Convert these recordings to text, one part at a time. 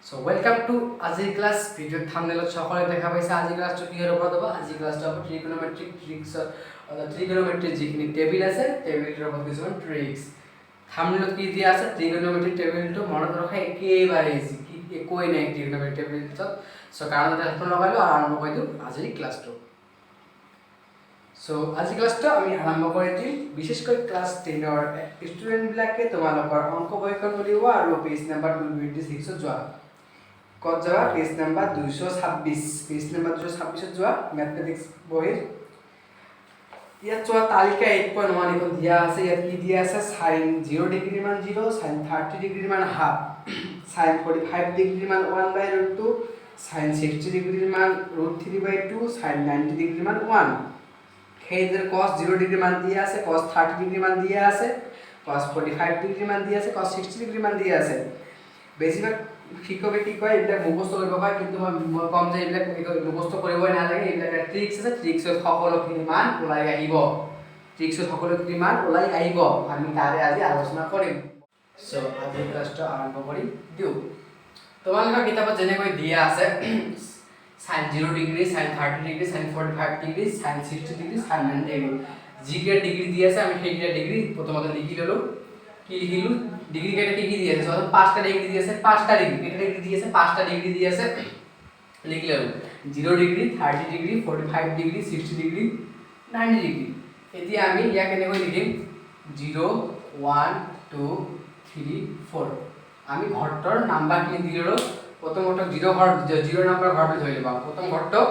So welcome to আজিৰ class video থাম্বনেলত সকলে দেখা পাইছে আজি ক্লাসটো কি হ'ব দবা আজি ক্লাসটো হ'ব ট্ৰিগোনোমেট্ৰিক ট্ৰিক্স ট্ৰিগোনোমেট্ৰিক যিখিনি টেবিল আছে টেবিলৰ ওপৰত কিছুমান ট্ৰিক্স থাম্বনেলত কি দিয়া আছে ট্ৰিগোনোমেট্ৰিক টেবিলটো মনত ৰখা একেবাৰে ইজি কি একোই নাই ট্ৰিগোনোমেট্ৰিক টেবিলটো সো কাৰণ এটা হেডফোন লগাইলো আৰু আৰম্ভ কৰি দিও আজিৰ ক্লাসটো সো আজি ক্লাসটো আমি আৰম্ভ কৰি দিম বিশেষকৈ ক্লাস 10 ৰ ষ্টুডেন্ট বিলাকে তোমালোকৰ অংক বৈকৰণ কৰিব আৰু পেজ নাম্বাৰ 226 যোৱা কত যাবা পেজ নাম্বাৰ 226 পেজ নাম্বাৰ 226 যোৱা ম্যাথমেটিক্স বহিৰ ইয়াত যোৱা তালিকা 8.1 এখন দিয়া আছে ইয়াত কি দিয়া আছে sin 0 ডিগ্ৰী মান 0 sin 30 ডিগ্ৰী মান হাফ sin 45 ডিগ্ৰী মান 1/√2 sin 60 ডিগ্ৰী মান √3/2 sin 90 ডিগ্ৰী মান 1 হেইদেৰ cos 0 ডিগ্ৰী মান দিয়া আছে cos 30 ডিগ্ৰী মান দিয়া আছে cos 45 ডিগ্ৰী মান দিয়া আছে cos 60 ডিগ্ৰী মান দিয়া আছে বেছিভাগ শিক্ষকে কি কয় এইবিলাক মুখস্থ কৰিব কয় কিন্তু মই কম যে এইবিলাক মুখস্থ কৰিবই নালাগে এইবিলাক ট্ৰিক্স আছে ট্ৰিক্সৰ সকলোখিনি মান ওলাই আহিব ট্ৰিক্সৰ সকলোখিনি মান ওলাই আহিব আমি তাৰে আজি আলোচনা কৰিম সো আজি ক্লাসটো আৰম্ভ কৰি দিও তোমালোকৰ কিতাপত যেনেকৈ দিয়া আছে sin 0 degree sin 30 degree sin 45 degree sin 60 degree sin 90 degree জিকে ডিগ্ৰী দিয়া আছে আমি সেইটা ডিগ্ৰী প্রথমত লিখি ললো কি লিখিলু ডিগ্রি কেটে কি দিয়েছে সব পাঁচটা ডিগ্রি দিয়েছে পাঁচটা ডিগ্রি কেটে ডিগ্রি দিয়েছে পাঁচটা ডিগ্রি দিয়েছে লিখলাম 0 degree 30 degree 45 degree 60 degree 90 degree এতিয়া আমি ইয়া কেনে কই লিখিম 0 1 2 3 4 আমি ঘরটর নাম্বার কি দিলো প্রথম ঘরটক 0 ঘর 0 নাম্বার ঘরটি ধইলবা প্রথম ঘরটক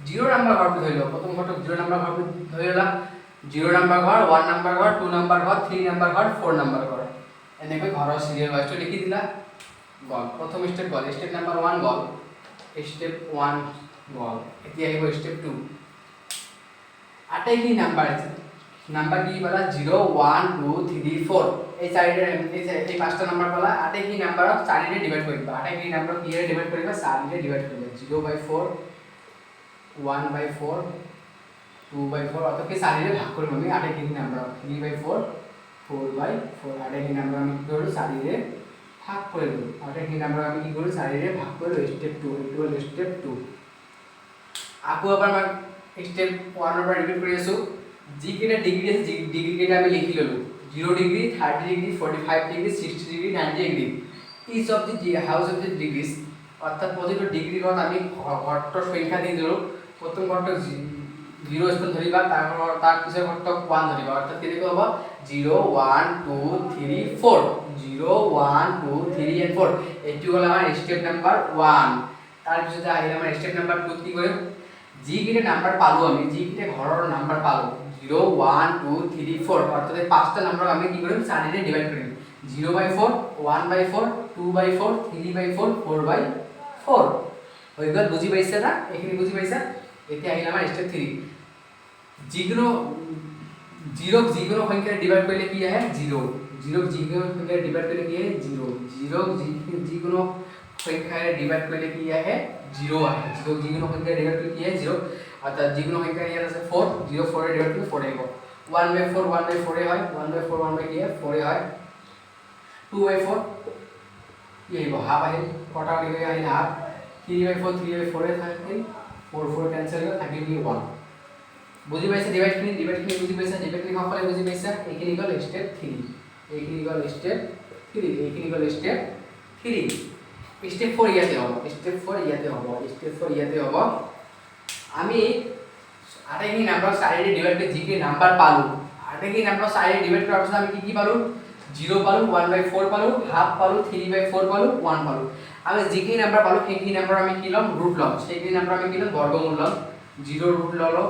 0 নাম্বার ঘরটি ধইলো প্রথম ঘরটক 0 নাম্বার ঘরটি ধইলা 0 নাম্বার ঘর 1 নাম্বার ঘর 2 নাম্বার ঘর 3 নাম্বার ঘর 4 নাম্বার ঘর এনেকৈ ঘৰৰ সিরিয়াল ওয়াইজ লিখি দিলা গল প্রথম স্টেপ গল স্টেপ নাম্বার 1 গল স্টেপ 1 গল এতিয়া আহিব স্টেপ 2 আটাই কি নাম্বার আছে নাম্বার কি বলা 0 1 2 3 4 এই চাৰিটা এই পাঁচটা নাম্বাৰ বলা আটাই কি নাম্বাৰক 4 ৰে ডিভাইড কৰিবা আটাই কি নাম্বাৰক কি ৰে ডিভাইড কৰিবা 4 ৰে ডিভাইড কৰিবা 0/4 1/4 2/4 অতকে 4 ৰে ভাগ কৰিম আমি আটাই কি নাম্বারক 3/4 4/4 আটাই কি নাম্বার আমি কি করব 4 রে ভাগ করে দেব আটাই কি নাম্বার আমি কি করব 4 রে ভাগ করে স্টেপ 2 এটো হল স্টেপ 2 আকো আবার আমি স্টেপ 1 এর রিপিট কৰি আছো জি কেটা ডিগ্রি আছে ডিগ্রি কেটা আমি লিখি ললো 0 degree 30 degree 45 degree 60 degree 90 degree each of the house of the degrees অর্থাৎ প্রতিটো ডিগ্রি ঘর আমি ঘরটর সংখ্যা দিয়ে দিলো প্রথম ঘরটক 0 স্থান ধরিবা তার পিছৰ ঘরটক 1 ধরিবা অর্থাৎ কি লিখব 0 1 2 3 4 0 1 2 3 and 4 এটি হলো আমার স্টেপ নাম্বার 1 তার পিছতে আহিলে আমার স্টেপ নাম্বার 2 কি করিম জি কিটা নাম্বার পালো আমি জি কিটা ঘৰৰ নাম্বার পালো 0 1 2 3 4 অর্থাৎ এই পাঁচটা নাম্বার আমি কি করিম 4 রে ডিভাইড করিম 0/4 1/4 2/4 3/4 4/4 হৈ গল বুজি পাইছা না এখিনি বুজি পাইছা এতিয়া আহিলে আমাৰ স্টেপ 3 যিকোনো 0 যিকোনো সংখ্যাৰে ডিভাইড কৰিলে কি আহে 0 0 যিকোনো সংখ্যাৰে ডিভাইড কৰিলে কি আহে 0 0 যিকোনো সংখ্যাৰে ডিভাইড কৰিলে কি আহে 0 আহে 0 যিকোনো সংখ্যাৰে ডিভাইড কৰিলে কি আহে 0 অৰ্থাৎ যিকোনো সংখ্যা ইয়াত আছে 4 0 4 ৰে ডিভাইড কৰিলে 4 আহিব 1/4 1/4 এ হয় 1/4 1 কি হয় 4 এ হয় 2/4 কি আহিব হাফ আহিল কটা গৈ আহিল হাফ 3/4 3/4 এ থাকিল 4 4 ক্যান্সেল হৈ থাকিল কি 1 বুজি পাইছা ডিভাইড খিনি বুজি পাইছা ডিভাইড খিনি সকলে বুজি পাইছা এইখিনি গল স্টেপ 3 এইখিনি গল স্টেপ 3 এইখিনি গল স্টেপ 3 স্টেপ 4 ইয়াতে হ'ব স্টেপ 4 ইয়াতে হ'ব স্টেপ 4 ইয়াতে হ'ব আমি আটাইখিনি নাম্বার 4 ৰে ডিভাইড কৰি জিকে নাম্বাৰ পালো আটাইখিনি নাম্বাৰ 4 ৰে ডিভাইড কৰাৰ পিছত আমি কি পালো 0 পালো 1/4 পালো হাফ পালো 3/4 পালো 1 পালো আমি জিকে নাম্বার পালো সেইখিনি নাম্বার আমি কি লম রুট লম সেইখিনি নাম্বার আমি কি লম বর্গমূল লম 0 রুট ললো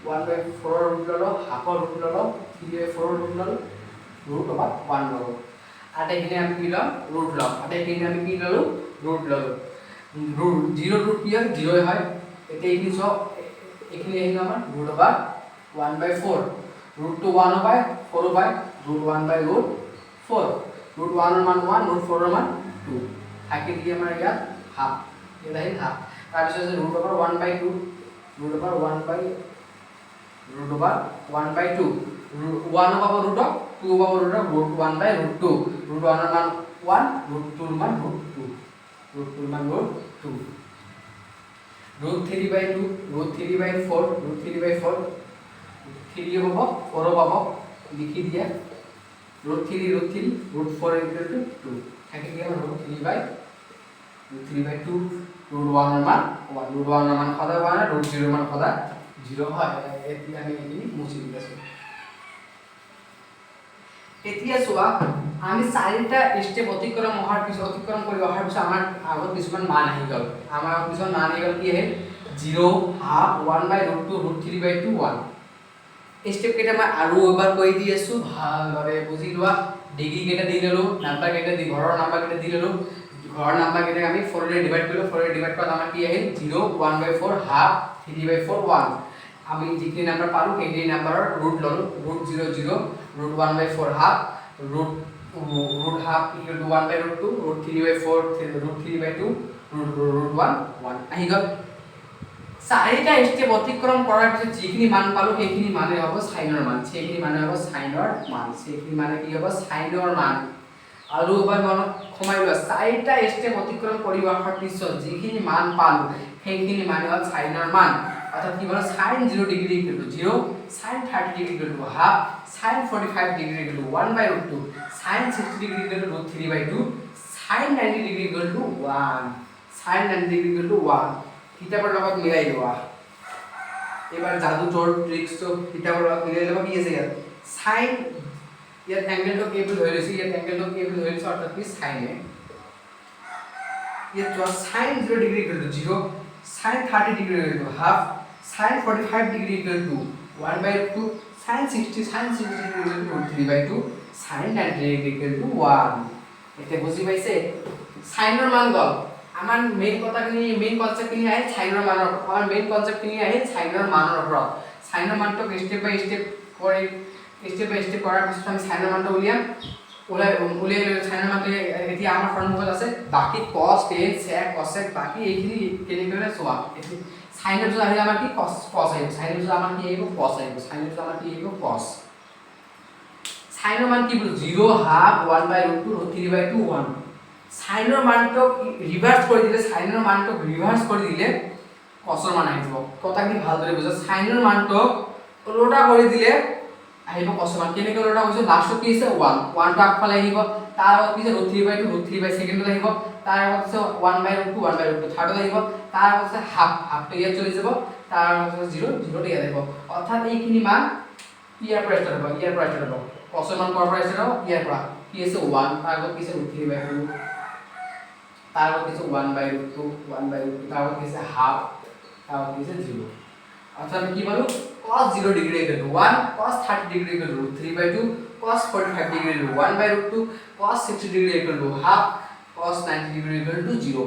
1/4 রুট ললো হাফ রুট ললো 3/4 রুট ললো রুট ওভার 1 ললো আটাইখিনি আমি কি লম রুট লম আটাইখিনি আমি কি ললো রুট ললো রুট 0 রুট কি হয় 0 হয় এটা এইখিনি সব এখানে আহিল আমার রুট ওভার 1/4 রুট টু 1 হয় 4 হয় রুট 1/4 রুট 1 এর মান 1 রুট 4 এর মান 2 থাকে কি আমার এটা হাফ এটা আহিল হাফ তার পিছতে রুট ওভার 1/2 রুট ওভার 1/2 1 পাবো রুট 2 পাবো রুট 1/√2 রুট 1 এর মান 1 রুট 2 এর মান √2 root 2 মান root 2 root 3 by 2 root 3 by 4 root 3 by 4 3 হ'ব 4 পাব লিখি দিয়া root 3 root 4 equal to 2 থাকে কি আমাৰ root 3 by 2 root 1 ৰ মান 1 root 1 ৰ মান সদায় 1 root 0 ৰ মান সদায় 0 হয় এতিয়া আমি এখিনি মুছি দিছো এতিয়া চোৱা আমি চাৰিটা স্টেপ অতিক্ৰম হোৱাৰ পিছত অতিক্ৰম কৰি অহাৰ পিছত আমাৰ আগত কিছুমান মান আহি গ'ল আমাৰ কিছুমান মান আহি গ'ল কি আহিল 0 half 1 by root 2 root 3 by 2 1 step কেইটা মই আৰু এবাৰ কৈ দি আছো ভালদৰে বুজি লোৱা ডিগ্ৰী কেইটা দি ললো নাম্বাৰ কেইটা দি ঘৰৰ নাম্বাৰ কেইটা দি ললো ঘৰৰ নাম্বাৰ কেইটা আমি 4 ৰে ডিভাইড কৰিলো 4 ৰে ডিভাইড কৰাত আমাৰ কি আহিল 0 1 by 4 হাফ 3 by 4 1 আমি যিখিনি নাম্বাৰ পালো সেই নাম্বাৰৰ ৰুট ললো root 0 0 root 1 by 4 half root half equal to 1 by root 2 root 3 by 4 root 3 by 2 root 1 1 আহি গ'ল চাৰিটা স্টেপ অতিক্ৰম কৰাৰ পিছত যিখিনি মান পালো সেইখিনি মানে হ'ব সাইনৰ মান সেইখিনি মানে হ'ব সাইনৰ মান সেইখিনি মানে কি হ'ব সাইনৰ মান আৰু এবাৰ মনত সোমাই লোৱা চাৰিটা স্টেপ অতিক্ৰম কৰি অহাৰ পিছত যিখিনি মান পালো সেইখিনি মানে হ'ল সাইনৰ মান অর্থাৎ কি বলো sin 0 degree equal to 0 sin 30 degree equal to half sin 45 degree equal to 1 by √2 sin 60 degree equal to √3 by 2 sin 90 degree equal to 1 sin 90 degree equal to 1 কিতাপৰ লগত মিলাই লোৱা এবাৰ জাদু টোৰ ট্ৰিক্স তো কিতাপৰ লগত মিলাই লবা কি আছে ইয়াত sin ইয়াত এংগেলটো কেবল হৈ লৈছে ইয়াত এংগেলটো কেবল হৈ লৈছে অৰ্থাৎ কি sin এ ইয়াত sin 0 degree equal to 0 sin 30 degree equal to half sin 45 degree equal to 1 by 2 sin 60 degree equal to 3 by 2 sin 90 degree equal to 1 এটা বুঝি পাইছে সাইনৰ মান গল আমাৰ মেইন কথাখিনি মেইন কনসেপ্টখিনি আহে সাইনৰ মানৰ আমাৰ মেইন কনসেপ্টখিনি আহে সাইনৰ মানৰ ওপৰত সাইনৰ মানটো স্টেপ বাই স্টেপ কৰি স্টেপ বাই স্টেপ কৰাৰ পিছত আমি সাইনৰ মানটো উলিয়াই সাইনৰ মানটো এতিয়া আমাৰ সন্মুখত আছে বাকি cos tan sec cosec বাকি এইখিনি কেনেকৈ চোৱা সাইনৰ যদি আহিলে আমাৰ কি cos আহিব সাইনৰ যদি আমাৰ কি আহিব cos আহিব সাইনৰ যদি আমাৰ কি আহিব cos সাইনৰ মান কি বল 0 হাফ 1 by √2 3 by 2 1 সাইনৰ মানটো ৰিভাৰ্স কৰি দিলে সাইনৰ মানটো ৰিভাৰ্স কৰি দিলে cosৰ মান আহিব কথাখিনি ভালদৰে বুজা সাইনৰ মানটো উল্টা কৰি দিলে আহিব cosৰ মান কেনেকৈ উল্টা কৰিছো লাষ্টত কি আছে 1 1 টো আগফালে আহিব তাৰ আগত কি আছে √3 by 2 √3 by সেকেন্ডত আহিব তাৰ আগত আছে 1 by √2 1 by √2 থাৰ্ডত আহিব তাৰ আগত আছে হাফ হাফটো ইয়াত চলি যাব তাৰ আগত আছে 0 0 টো ইয়াত আহিব অৰ্থাৎ এইখিনি মান ইয়াৰ পৰা ষ্টাৰ্ট হ'ব ইয়াৰ পৰা ষ্টাৰ্ট হ'ব cosৰ মান ক'ৰ পৰা ষ্টাৰ্ট হ'ব ইয়াৰ পৰা কি আছে 1 তাৰ আগত কি আছে √3 by 2 তাৰ আগত কি আছে 1 by √2 1 by √2 তাৰ আগত কি আছে হাফ তাৰ আগত কি আছে 0 অৰ্থাৎ কি পালো cos 0 degree equal to 1 cos 30 degree equal to √3 by 2 cos 45 degree equal to 1 by √2 cos 60 degree equal to half cos 90 degree equal to 0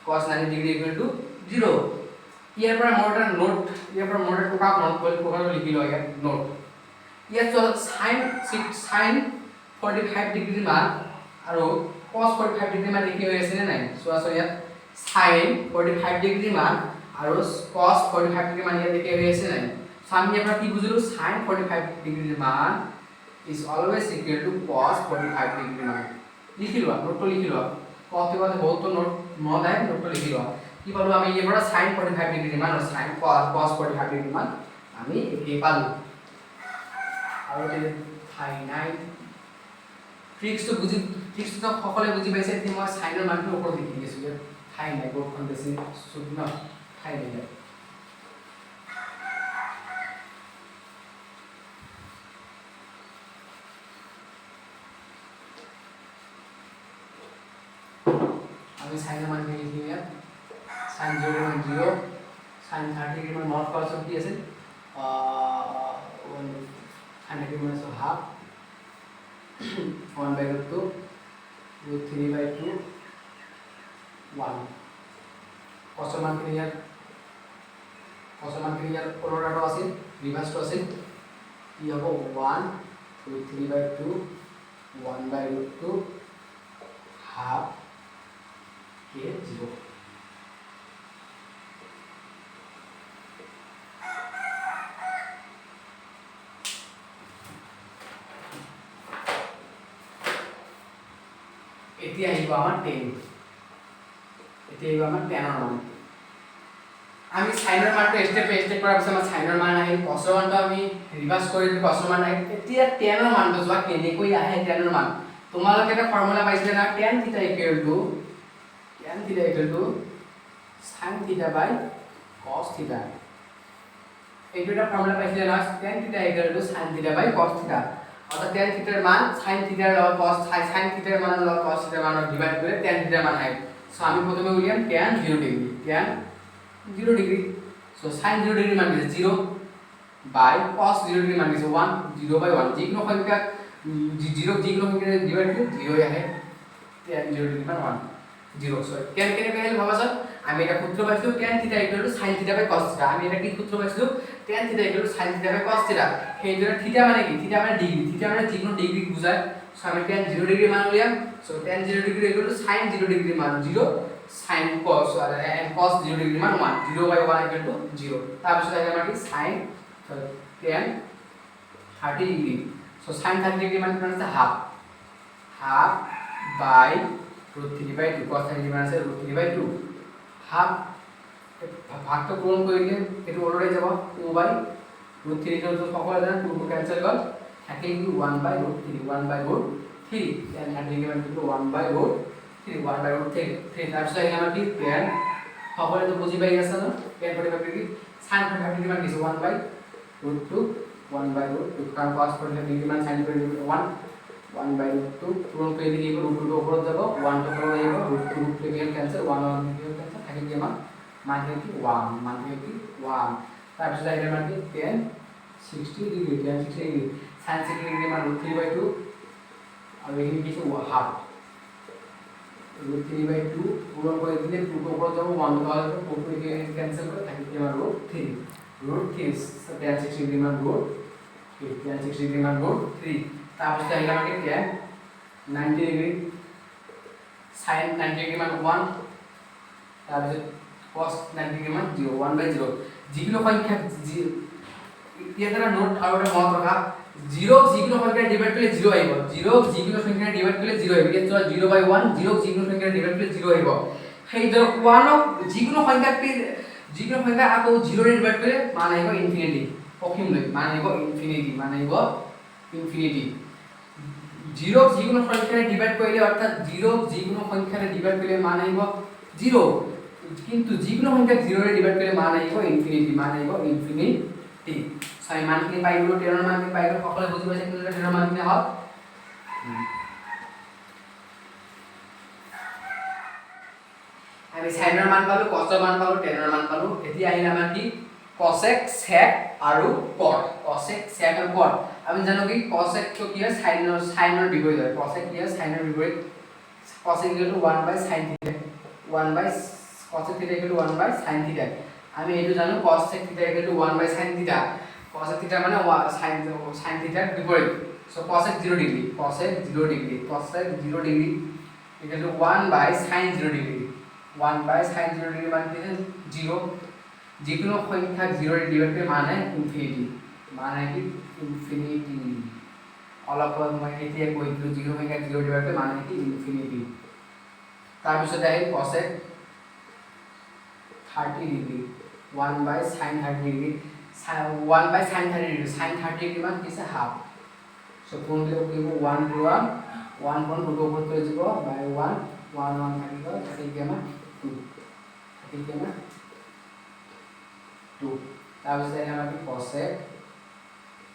cos 90 degree equal to 0 ইয়াৰ পৰা মোৰ এটা নোট ইয়াৰ পৰা মোৰ এটা টুকা নোট কৰি লিখি লয় ইয়াত নোট ইয়াত sin 45 ডিগ্ৰী মান আৰু cos 45 ডিগ্ৰী মান একে হৈ আছে নে নাই চোৱা ইয়াত sin 45 ডিগ্ৰী মান আৰু cos 45 ডিগ্ৰী মান ইয়াত একে হৈ আছে নাই আমি ইয়াৰ পৰা কি বুজিলো sin 45 ডিগ্ৰী মান is always equal to cos 45 degree মান লিখি লোৱা নোটটো লিখি লোৱা কত বাদ বহুত নোট মনে নোটটো লিখি লোৱা কি পালো আমি ইয়াৰ পৰা sin 45 ডিগ্ৰী মান আৰু sin cos 45 ডিগ্ৰী মান আমি একে পালো আৰু এটা ফাইনাইট ট্ৰিক্সটো সকলে বুজি পাইছে যে মই সাইনৰ মানটো ওপৰত লিখি দিছো যে ফাইনাইট বৰ্ডখন বেছি শুদ্ধ ফাইনাইট আমি সাইনৰ মান লিখি দিম sin 0 মান 0 sin 30 ডিগ্ৰী মান নট cos কি আছে 1 ডিগ্ৰী মান আছে হাফ 1 by √2 √3 by 2 1 cos মান ক্লিয়ার কোনটাটো আছে রিভার্সটো আছে কি হ'ব 1 √3 by 2 1 by √2 হাফ কে 0 এতিয়া আহিব আমাৰ 10 এতিয়া আহিব আমাৰ tan ৰ মান আমি sin ৰ মানটো স্টেপ বাই স্টেপ কৰাৰ পিছত আমাৰ sin ৰ মান আহিল cos ৰ মানটো আমি ৰিভাৰ্স কৰিলো cos ৰ মান আহিল এতিয়া tan ৰ মানটো যোৱা কেনেকৈ আহে tan ৰ মান তোমালোকে এটা ফৰ্মুলা পাইছিলে না tan θ = sin θ by cos θ এইটো এটা ফৰ্মুলা পাইছিলে না tan θ = sin θ by cos θ অর্থাৎ tan θ এর মান sin θ এর লগ cos sin θ এর মান লগ cos θ এর মান ডিভাইড করে tan θ এর মান হয় সো আমি প্রথমে বলিলাম tan 0 degree tan 0 degree so sin 0 degree মান কি 0 বাই cos 0 ডিগ্রি মান কি 1 0 বাই 1 যেকোনো সংখ্যা 0 যেকোনো সংখ্যা ডিভাইড করে 0 আহে tan 0 ডিগ্রি মান 1 0 সরি কেন কেন ভাবা স্যার আমি এটা সূত্র পাইছো tan θ = sin θ বাই cos θ আমি এটা কি সূত্র পাইছো tan θ = sin θ বাই cos θ সেই জন্য θ মানে কি θ মানে ডিগ্রি θ মানে যেকোনো ডিগ্রি বোঝায় সো আমি tan 0 ডিগ্রি মান নিলাম so tan 0 degree = sin 0 degree মান 0 sin cos and cos 0 degree মান 1 0 বাই 1 = 0 তারপর দেখা আমরা কি sin tan 30 degree so sin 30 degree মান হচ্ছে হাফ হাফ বাই √3/2 cos 30 ডিগ্রি মান আছে √3/2 হাফ ভাগটা পূরণ করে দিলে একটু ওলটে যাব 2/√3 কে তো সকলে জানেন 2 ক্যান্সেল কর থাকে কি 1/√3 tan 30 ডিগ্রি মান 1/√3 1/√3 তার সাথে আমরা কি tan সকলে তো বুঝি পাই গেছে না tan 45 ডিগ্রি sin 30 ডিগ্রি মান কি 1/√2 1/√2 কারণ cos 45 ডিগ্রি মান sin 45 ডিগ্রি 1/√2 পূরণ করে দিলে কি √2 উপর যাব 1 তো পড়ে যাব √2 থেকে ক্যান্সেল 1 ক্যান্সেল থাকে কি আমার মান কি 1 মান কি 1 তারপর এর মান কি tan 60 degree tan 60 degree sin 60 degree মান √3/2 আর এখানে কিছু হাফ √3/2 পূরণ করে দিলে 2 তো উপর যাব 1 তো হবে 2 থেকে ক্যান্সেল করে থাকে কি আমার √3 tan 60 ডিগ্রি মান tan 60 ডিগ্রি মান √3 তারপর এটা আমাকে tan 90 ডিগ্রি sin 90 ডিগ্রি মান 1 তারপর cos 90 ডিগ্রি মান 0 1/0 যেগুলো সংখ্যা এটা দ্বারা নোট আর ওটা মত রাখা 0 যেগুলো সংখ্যা ডিভাইড করলে 0 আইব 0 যেগুলো সংখ্যা ডিভাইড করলে 0 আইব এটা 0/1 0 যেগুলো সংখ্যা ডিভাইড করলে 0 আইব সেই ধর 1 যেগুলো সংখ্যা আকৌ 0 রে ডিভাইড করে মান আইব ইনফিনিটি অসীম লই মান আইব ইনফিনিটি 0 যেকোনো সংখ্যারে ডিভাইড করলে অর্থাৎ 0 যেকোনো সংখ্যারে ডিভাইড করলে মান আইব 0 কিন্তু যেকোনো সংখ্যা 0 রে ডিভাইড করলে মান আইব ইনফিনিটি সাই মান কি পাইলো 10 এর মান কি পাইলো সকলে বুঝি পাইছে কিন্তু 10 এর মান কি হয় আমি sin এর মান পালো cos এর মান পালো tan এর মান পালো এতিয়া আহিল আমাৰ কি cosec sec আৰু cot cosec sec আৰু cot আমি জানো কি cosec তো কি হয় sin এর বিপরীত হয় cosec কি হয় sin এর বিপরীত cosec = 1/sin θ 1/cosec θ = 1/sin θ আমি এইটো জানো cosec θ = 1/sin θ cosec θ মানে sin θ এর বিপরীত so cosec 0 degree cosec 0 degree = 1/sin 0 degree 1/sin 0 degree মানে কি 0 যেকোনো সংখ্যা 0 রে ডিভাইড করে মানে ইনফিনিটি মানে কি ইনফিনিটি অলপ মানে এতিয়া কইলো যেকোনো সংখ্যা 0 ডিভাইড করে মানে কি ইনফিনিটি তার পিছত আহে cosec 30 degree 1/sin 30 degree 1/sin 30 degree sin 30 degree মানে কি হাফ সো কোন দিও কি 1 1 2 উপর চলে যাব বাই 1 1 থাকিব কি আমার 2 কি আমার 2 তারপর এখানে আমরা কি cosec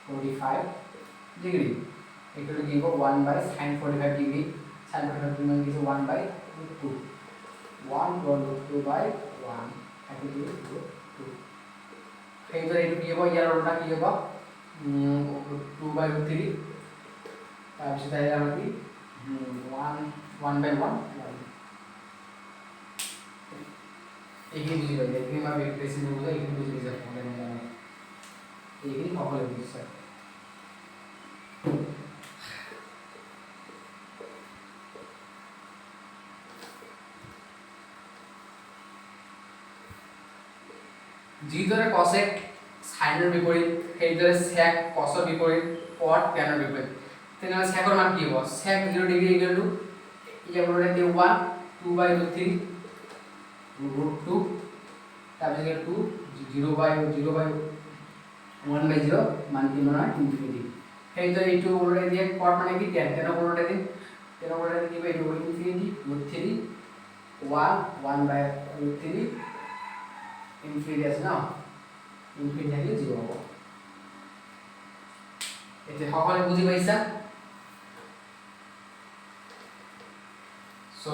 45 degree equal to give 1/sin 45 degree sin 45 degree মানে কি 1/2 1/2/1 এটি কি 2 এই তো এটু কি হবে ইয়ার ওটা কি হবে 2/3 তারপর তাই আমরা কি 1/1 এইখিনি বুঝি পাই এইখিনি আমি বেশি বুঝলে এইখিনি বুঝি যায় আমাদের জানা এইখিনি সকলে বুঝি স্যার জি ধরে cosec sin এর বিপরীত এই ধরে sec cos এর বিপরীত cot tan এর বিপরীত তাহলে sec এর মান কি হবে sec 0 ডিগ্রি = ইয়া বলতে 1 2/3 √2 তাৰপিছত 2 0/1/0 মান কি মানে ইনফিনিটি সেই যে এইটো ওলটাই দিয়ে পট মানে কি 10 10 ওলটাই দিম 10 ওলটাই দিব এইটো ইনফিনিটি √3 1/√3 ইনফিনিটি আছে না ইনফিনিটি আহিলে 0 হ'ব এতিয়া সকলোৱে বুজি পাইছা সো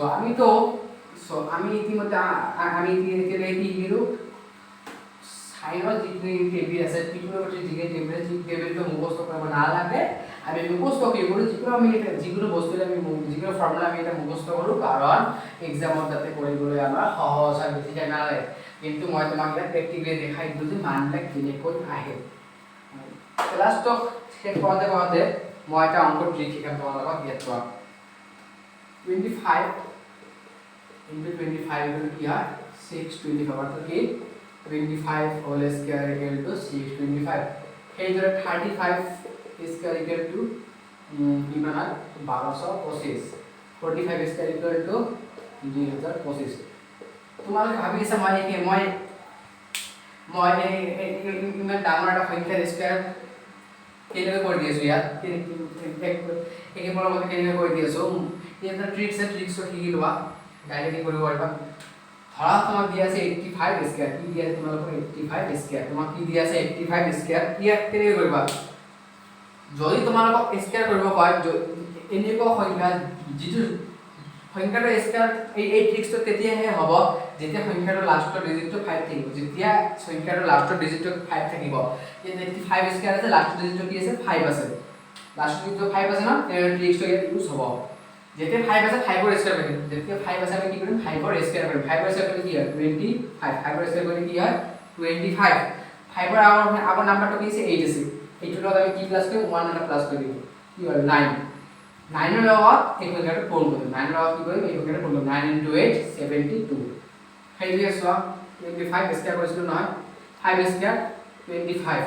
আমি ইতিমধ্যে আমি এতিয়া কি হিৰো সাইনৰ যিখিনি টেবিল আছে ত্ৰিকোণমিতিৰ যিখিনি টেবিল আছে টেবিলটো মুখস্থ কৰিব নালাগে আমি মুখস্থ কি কৰো যিকোনো বস্তু আমি যিকোনো ফৰ্মুলা আমি এটা মুখস্থ কৰো কাৰণ এক্সামত যাতে কৰিবলৈ আমাৰ সহজ হয় বেছি টাইম নালাগে কিন্তু মই তোমাক এটা প্ৰেক্টিকেলি দেখাই দিলো যে মানবিলাক কেনেকৈ আহে ক্লাছটো শেষ কৰোঁতে মই এটা অংক ট্ৰিক শিকাম তোমালোকক ইয়াত চোৱা 25 into 25 equal to here 625 অর্থাৎ কি 25 whole square equal to 625 এই ধরে 35 square equal to কি মানে 1225 45 square equal to 2025 তোমালোকে ভাবি আছা মই ইমান ডাঙৰ এটা সংখ্যাৰ স্কয়াৰ কেনেকৈ কৰি দিছো ইয়াত একে পৰমতে কেনেকৈ কৰি দিছো এটা ট্ৰিক্স শিকি লোৱা ডাইৰেক্টলি কৰিব পাৰিবা ধৰা তোমাক দিয়া আছে 85 স্কয়াৰ কি দিয়া আছে তোমালোকৰ 85 স্কয়াৰ তোমাক কি দিয়া আছে 85 স্কয়াৰ কি কেনেকৈ কৰিবা যদি তোমালোকক স্কয়াৰ কৰিব কয় এনেকুৱা সংখ্যা যিটো সংখ্যাটো স্কয়াৰ এই ট্ৰিক্সটো তেতিয়াহে হ'ব যেতিয়া সংখ্যাটো লাষ্টৰ ডিজিটটো 5 থাকিব যেতিয়া সংখ্যাটো লাষ্টৰ ডিজিটটো 5 থাকিব এই 85 স্কয়াৰ আছে লাষ্টৰ ডিজিটটো কি আছে 5 আছে লাষ্টৰ ডিজিটটো 5 আছে না এই ট্ৰিক্সটো ইয়াত ইউজ হ'ব যেতিয়া 5 আছে 5 ৰ স্কয়াৰ কৰিম যেতিয়া 5 আছে আমি কি কৰিম 5 ৰ স্কয়াৰ কৰিম 5 ৰ স্কয়াৰ কি হয় 25 5 ৰ স্কয়াৰ কৰিলে কি হয় 25 5 ৰ আগৰ নাম্বাৰটো কি আছে 8 আছে এইটোৰ লগত আমি কি প্লাস কৰিম 1 এটা প্লাস কৰি দিম কি হয় 9 9 ৰ লগত এই সংখ্যাটো পূৰণ কৰিম 9 ৰ লগত কি কৰিম এই সংখ্যাটো পূৰণ কৰিম 9 into 8 72 সেইটোৱে চোৱা 25 স্কয়াৰ কৰিছিলো নহয় 5 স্কয়াৰ 25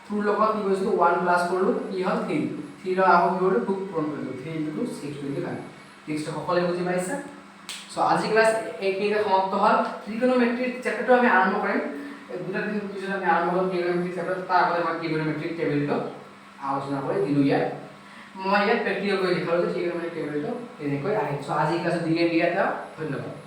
2 লগত কি কৰিছিলো 1 প্লাস কৰিলো কি হ'ল 3 3 ৰ আগত কি কৰিলো 2 পূৰণ কৰিলো 3 into 625 নেক্সট সকলে বুজি পাইছা সো আজি ক্লাস এইকেইটা সমাপ্ত হল ত্ৰিকোণমিতিৰ চ্যাপ্টাৰটো আমি আৰম্ভ কৰিম দুটা দিন পিছত আমি আৰম্ভ কৰিম ত্ৰিকোণমিতিৰ চ্যাপ্টাৰ তাৰ আগতে মই ত্ৰিকোণমিতিৰ টেবিলটো আলোচনা কৰি দিলো ইয়াত মই ইয়াত প্ৰেক্টিকেল কৰি দেখালো যে ত্ৰিকোণমিতিৰ টেবিলটো কেনেকৈ আহে সো আজি ক্লাস দিয়া ধন্যবাদ